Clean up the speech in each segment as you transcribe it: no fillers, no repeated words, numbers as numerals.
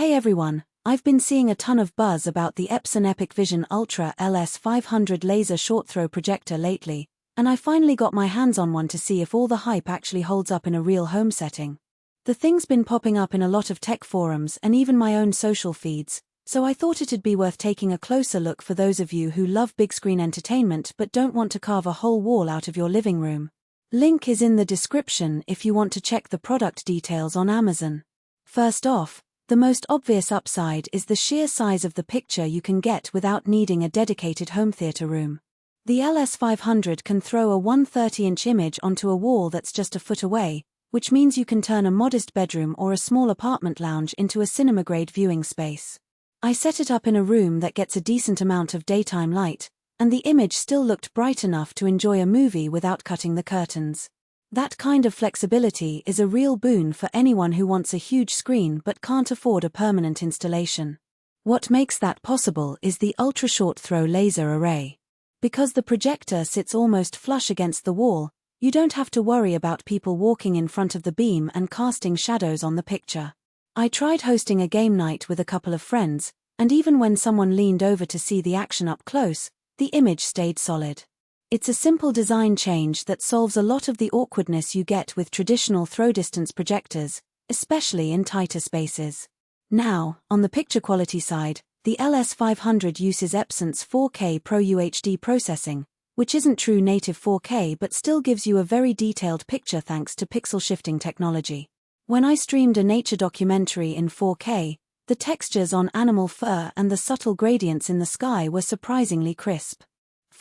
Hey everyone, I've been seeing a ton of buzz about the Epson EpiqVision Ultra LS500 laser short-throw projector lately, and I finally got my hands on one to see if all the hype actually holds up in a real home setting. The thing's been popping up in a lot of tech forums and even my own social feeds, so I thought it'd be worth taking a closer look for those of you who love big-screen entertainment but don't want to carve a whole wall out of your living room. Link is in the description if you want to check the product details on Amazon. First off, the most obvious upside is the sheer size of the picture you can get without needing a dedicated home theater room. The LS500 can throw a 130-inch image onto a wall that's just a foot away, which means you can turn a modest bedroom or a small apartment lounge into a cinema-grade viewing space. I set it up in a room that gets a decent amount of daytime light, and the image still looked bright enough to enjoy a movie without cutting the curtains. That kind of flexibility is a real boon for anyone who wants a huge screen but can't afford a permanent installation. What makes that possible is the ultra-short-throw laser array. Because the projector sits almost flush against the wall, you don't have to worry about people walking in front of the beam and casting shadows on the picture. I tried hosting a game night with a couple of friends, and even when someone leaned over to see the action up close, the image stayed solid. It's a simple design change that solves a lot of the awkwardness you get with traditional throw-distance projectors, especially in tighter spaces. Now, on the picture quality side, the LS500 uses Epson's 4K PRO-UHD processing, which isn't true native 4K but still gives you a very detailed picture thanks to pixel shifting technology. When I streamed a nature documentary in 4K, the textures on animal fur and the subtle gradients in the sky were surprisingly crisp.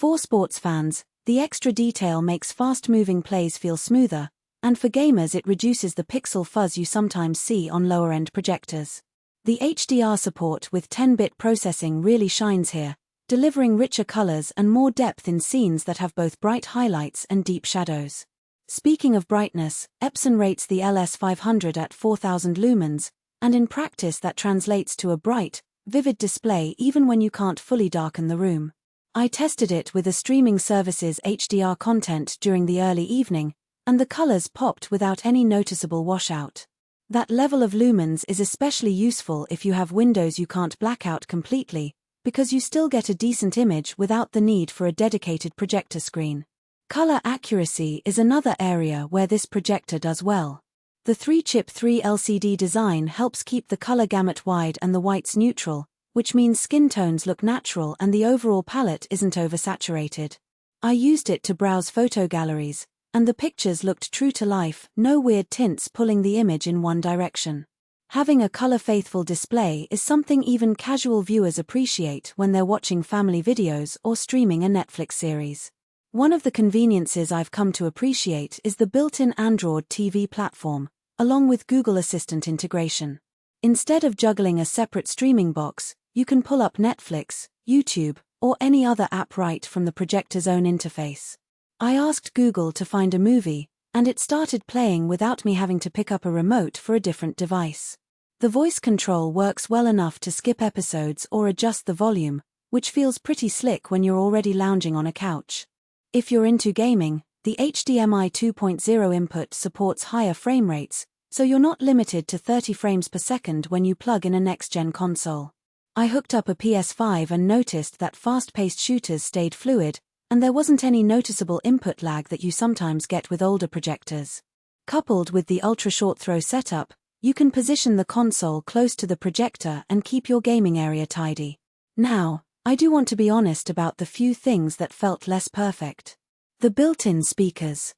For sports fans, the extra detail makes fast-moving plays feel smoother, and for gamers it reduces the pixel fuzz you sometimes see on lower-end projectors. The HDR support with 10-bit processing really shines here, delivering richer colors and more depth in scenes that have both bright highlights and deep shadows. Speaking of brightness, Epson rates the LS500 at 4000 lumens, and in practice that translates to a bright, vivid display even when you can't fully darken the room. I tested it with a streaming service's HDR content during the early evening, and the colors popped without any noticeable washout. That level of lumens is especially useful if you have windows you can't black out completely, because you still get a decent image without the need for a dedicated projector screen. Color accuracy is another area where this projector does well. The 3-chip 3 LCD design helps keep the color gamut wide and the whites neutral, which means skin tones look natural and the overall palette isn't oversaturated. I used it to browse photo galleries, and the pictures looked true to life, no weird tints pulling the image in one direction. Having a color-faithful display is something even casual viewers appreciate when they're watching family videos or streaming a Netflix series. One of the conveniences I've come to appreciate is the built-in Android TV platform, along with Google Assistant integration. Instead of juggling a separate streaming box, you can pull up Netflix, YouTube, or any other app right from the projector's own interface. I asked Google to find a movie, and it started playing without me having to pick up a remote for a different device. The voice control works well enough to skip episodes or adjust the volume, which feels pretty slick when you're already lounging on a couch. If you're into gaming, the HDMI 2.0 input supports higher frame rates, so you're not limited to 30 frames per second when you plug in a next-gen console. I hooked up a PS5 and noticed that fast-paced shooters stayed fluid, and there wasn't any noticeable input lag that you sometimes get with older projectors. Coupled with the ultra-short-throw setup, you can position the console close to the projector and keep your gaming area tidy. Now, I do want to be honest about the few things that felt less perfect. The built-in speakers.